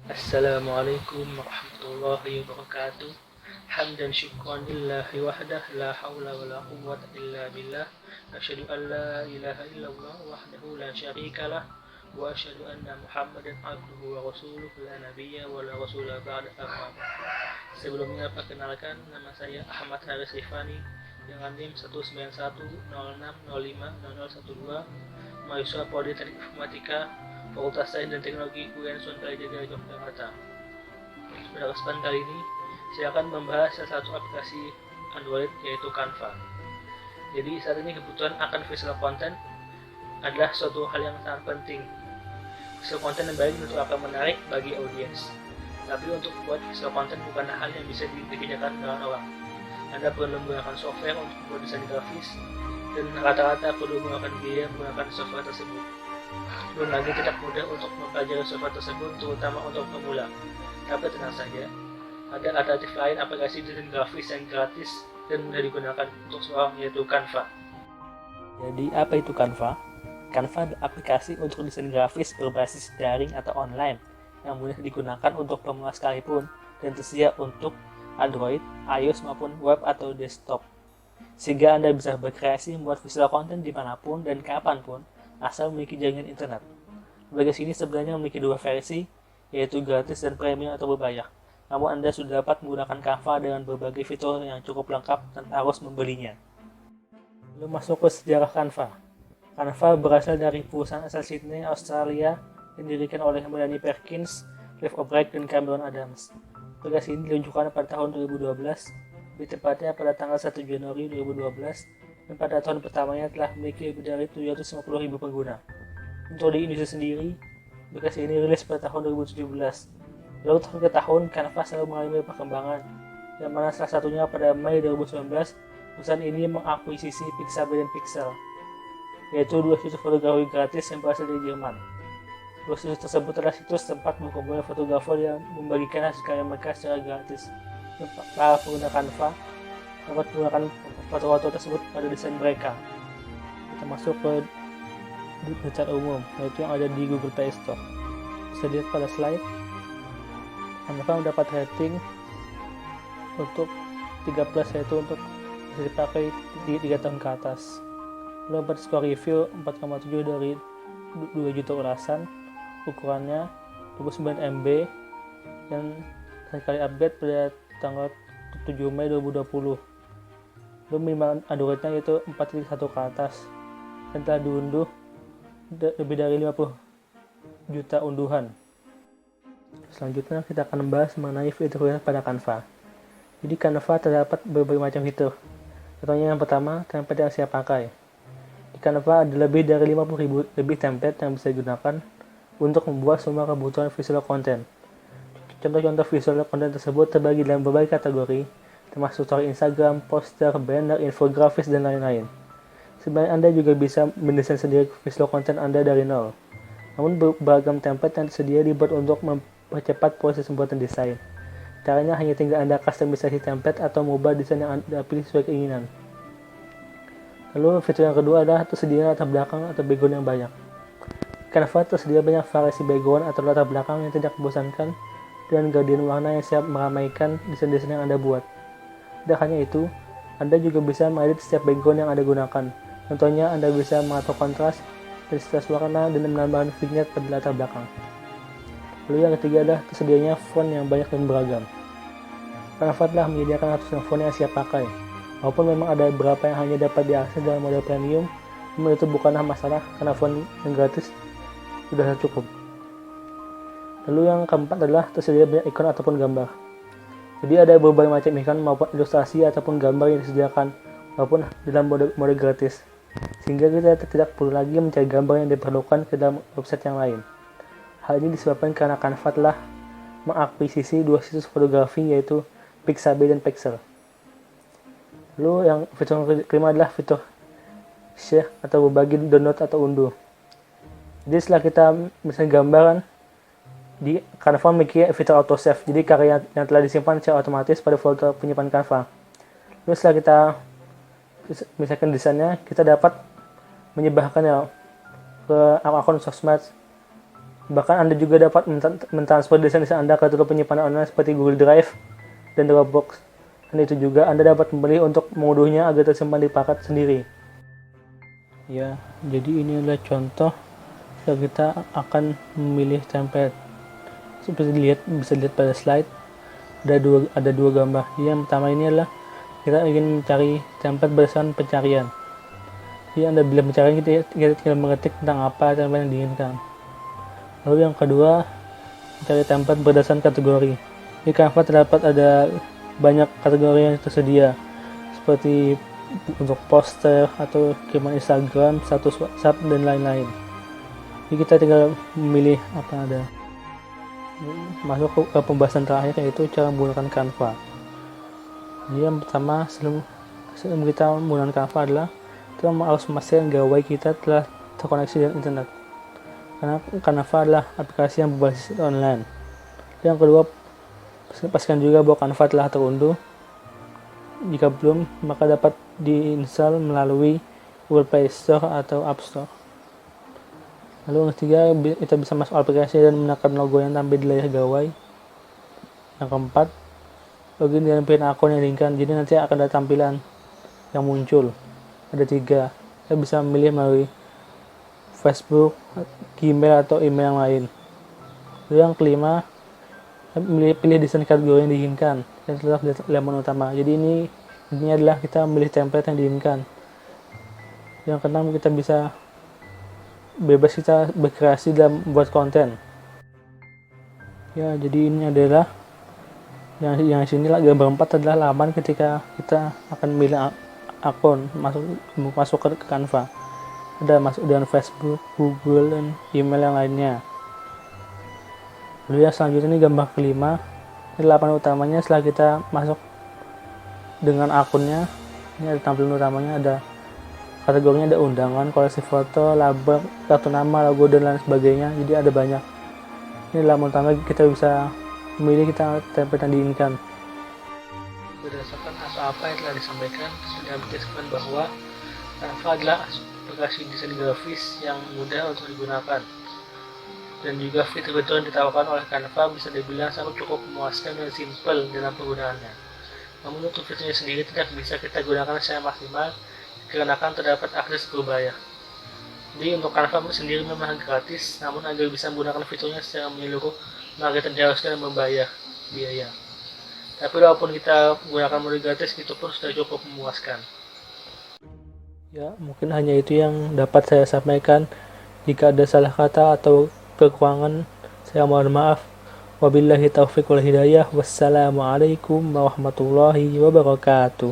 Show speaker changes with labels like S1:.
S1: Assalamualaikum warahmatullahi wabarakatuh. Hamdan syukran lillahi wahdah la haula wala quwwata illa billah. Asyhadu an la ilaha illallah wahdahu la syarikalah wa asyhadu anna Muhammadan abduhu wa rasuluh la nabiyya wa la rasula ba'da amma ba'd. Sebelumnya perkenalkan, nama saya Ahmad Haris Rifani dengan NIM 19106050012, mahasiswa Politeknik Informatika Fakultas Sains dan Teknologi UIN Sunterjaya Yogyakarta. Pada kesempatan kali ini, saya akan membahas salah satu aplikasi Android yaitu Canva. Jadi saat ini kebutuhan akan visual content adalah suatu hal yang sangat penting. Visual content yang baik tentu akan menarik bagi audiens. Tapi untuk membuat visual content bukanlah hal yang bisa dikerjakan dengan orang. Anda perlu menggunakan software untuk membuat desain grafis, dan rata-rata perlu menggunakan biaya menggunakan software tersebut. Belum lagi tidak mudah untuk mempelajari software tersebut, terutama untuk pemula. Tapi tenang saja, ada alternatif lain aplikasi desain grafis yang gratis dan mudah digunakan untuk seorang, yaitu Canva. Jadi apa itu Canva? Canva adalah aplikasi untuk desain grafis berbasis daring atau online yang mudah digunakan untuk pemula sekalipun dan tersedia untuk Android, iOS maupun web atau desktop. Sehingga Anda bisa berkreasi membuat visual content dimanapun dan kapanpun asal memiliki jaringan internet. Aplikasi ini sebenarnya memiliki dua versi, yaitu gratis dan premium atau berbayar. Namun Anda sudah dapat menggunakan Canva dengan berbagai fitur yang cukup lengkap tanpa harus membelinya. Lalu masuk ke sejarah Canva. Canva berasal dari perusahaan asal Sydney, Australia, yang didirikan oleh Melanie Perkins, Cliff O'Brien, dan Cameron Adams. Aplikasi ini diluncurkan pada tahun 2012, lebih tepatnya pada tanggal 1 Januari 2012, dan pada tahun pertamanya telah memiliki lebih dari 750.000 pengguna. Untuk di Indonesia sendiri, aplikasi ini rilis pada tahun 2017. Lalu tahun ke tahun, Canva selalu mengalami perkembangan, yang mana salah satunya pada Mei 2019, perusahaan ini mengakuisisi Pixabay dan Pixel, yaitu dua situs fotografi gratis yang berasal dari Jerman. Dua situs tersebut adalah situs tempat berkumpulnya fotografer yang membagikan hasil karya mereka secara gratis. Para pengguna Canva dapat menggunakan foto-foto tersebut pada desain mereka. Kita masuk ke secara umum, yaitu yang ada di Google Play Store. Bisa dilihat pada slide. Canva mendapat rating untuk 13, yaitu untuk bisa dipakai di 3 tahun ke atas. Lalu dapat skor review 4,7 dari 2 juta ulasan. Ukurannya 29 MB dan sekali update pada tanggal 7 Mei 2020. Lalu minimal Androidnya yaitu 4.1 ke atas dan telah diunduh lebih dari 50 juta unduhan. Selanjutnya kita akan membahas mengenai fitur pada Canva. Jadi Canva terdapat berbagai macam fitur. Contohnya yang pertama, template yang siap pakai. Di Canva ada lebih dari 50.000 lebih template yang bisa digunakan untuk membuat semua kebutuhan visual content. Contoh-contoh visual content tersebut terbagi dalam berbagai kategori, termasuk story Instagram, poster, banner, infografis, dan lain-lain. Sebenarnya Anda juga bisa mendesain sendiri visual content Anda dari nol. Namun beragam template yang tersedia dibuat untuk mempercepat proses pembuatan desain. Caranya hanya tinggal Anda customisasi template atau mengubah desain yang Anda pilih sesuai keinginan. Lalu fitur yang kedua adalah tersedia latar belakang atau background yang banyak. Canva tersedia banyak variasi background atau latar belakang yang tidak membosankan dengan gradien warna yang siap meramaikan desain-desain yang Anda buat. Tidak hanya itu, Anda juga bisa mengedit setiap background yang Anda gunakan. Contohnya, Anda bisa mengatur kontras, intensitas warna, dan menambahkan vignette pada latar belakang. Lalu yang ketiga adalah tersedianya font yang banyak dan beragam. Canva telah menyediakan ratusan font yang siap pakai. Walaupun memang ada beberapa yang hanya dapat diakses dalam model premium, namun itu bukanlah masalah karena font yang gratis sudah cukup. Lalu yang keempat adalah tersedia banyak ikon ataupun gambar. Jadi ada berbagai macam ikon maupun ilustrasi ataupun gambar yang disediakan maupun dalam mode gratis. Sehingga kita tidak perlu lagi mencari gambar yang diperlukan ke dalam website yang lain. Hal ini disebabkan karena Canva telah mengakuisisi dua situs fotografi yaitu Pixabay dan Pixel. Lalu yang fitur kelima adalah fitur share atau berbagi, download atau unduh. Jadi setelah kita misalnya gambaran di Canva memiliki fitur auto save, jadi karya yang telah disimpan secara otomatis pada folder penyimpanan Canva. Lalu setelah kita misalkan desainnya, kita dapat menyebarkannya ke akun sosmed Bahkan Anda juga dapat mentransfer desain-desain Anda ke tool penyimpanan online seperti Google Drive dan Dropbox. Dan itu juga Anda dapat memilih untuk mengunduhnya agar tersimpan di paket sendiri. Ya, jadi ini adalah contoh yang kita akan memilih template. Seperti bisa dilihat pada slide, ada dua gambar. Yang pertama ini adalah kita ingin mencari template berdasarkan pencarian. Jadi Anda bila mencari, kita tinggal mengetik tentang apa template yang diinginkan. Lalu yang kedua, mencari template berdasarkan kategori. Di Canva terdapat ada banyak kategori yang tersedia, seperti untuk poster atau kiriman Instagram, status WhatsApp, dan lain-lain. Jadi kita tinggal memilih apa yang ada. Masuk ke pembahasan terakhir, yaitu cara menggunakan Canva. Jadi yang pertama, sebelum kita menggunakan Canva adalah kita harus memastikan gawai kita telah terkoneksi dengan internet. Karena Canva adalah aplikasi yang berbasis online. Yang kedua, pastikan juga bahwa Canva telah terunduh. Jika belum, maka dapat diinstal melalui Google Play Store atau App Store. Lalu yang ketiga, kita bisa masuk aplikasi dan menekan logo yang tampil di layar gawai. Yang keempat, login dengan PIN akun yang diinginkan, jadi nanti akan ada tampilan yang muncul. Ada 3, kita bisa memilih melalui Facebook, Gmail, atau email yang lain. Lalu yang kelima, pilih desain kategori yang diinginkan dan tetap di halaman utama. Jadi intinya adalah kita memilih template yang diinginkan. Yang keenam, kita bisa bebas kita berkreasi dalam membuat konten. Ya, jadi ini adalah yang sini gambar 4 adalah laman ketika kita akan memilih akun masuk ke Canva. Ada masuk dengan Facebook, Google, dan email yang lainnya. Lalu yang selanjutnya ini gambar kelima. Ini laman utamanya setelah kita masuk dengan akunnya. Ini ada tampilan utamanya, ada kategorinya, ada undangan, koleksi foto, label, kartu nama, logo, dan lain sebagainya. Jadi ada banyak. Ini laman utama, kita bisa memilih kita template yang diinginkan. Berdasarkan apa yang telah disampaikan, sudah menjelaskan bahwa Canva adalah aplikasi desain grafis yang mudah untuk digunakan, dan juga fitur-fitur yang ditawarkan oleh Canva bisa dibilang sangat cukup memuaskan dan simpel dalam penggunaannya. Namun untuk fiturnya sendiri tidak bisa kita gunakan secara maksimal karena terdapat akses berbayar. Jadi untuk Canva sendiri memang gratis, namun agar bisa menggunakan fiturnya secara menyeluruh, maka kita diharuskan membayar biaya. Tapi walaupun kita menggunakan mode gratis, itu pun sudah cukup memuaskan. Ya, mungkin hanya itu yang dapat saya sampaikan. Jika ada salah kata atau kekurangan, saya mohon maaf. Wabillahi taufiq wal hidayah. Wassalamualaikum warahmatullahi wabarakatuh.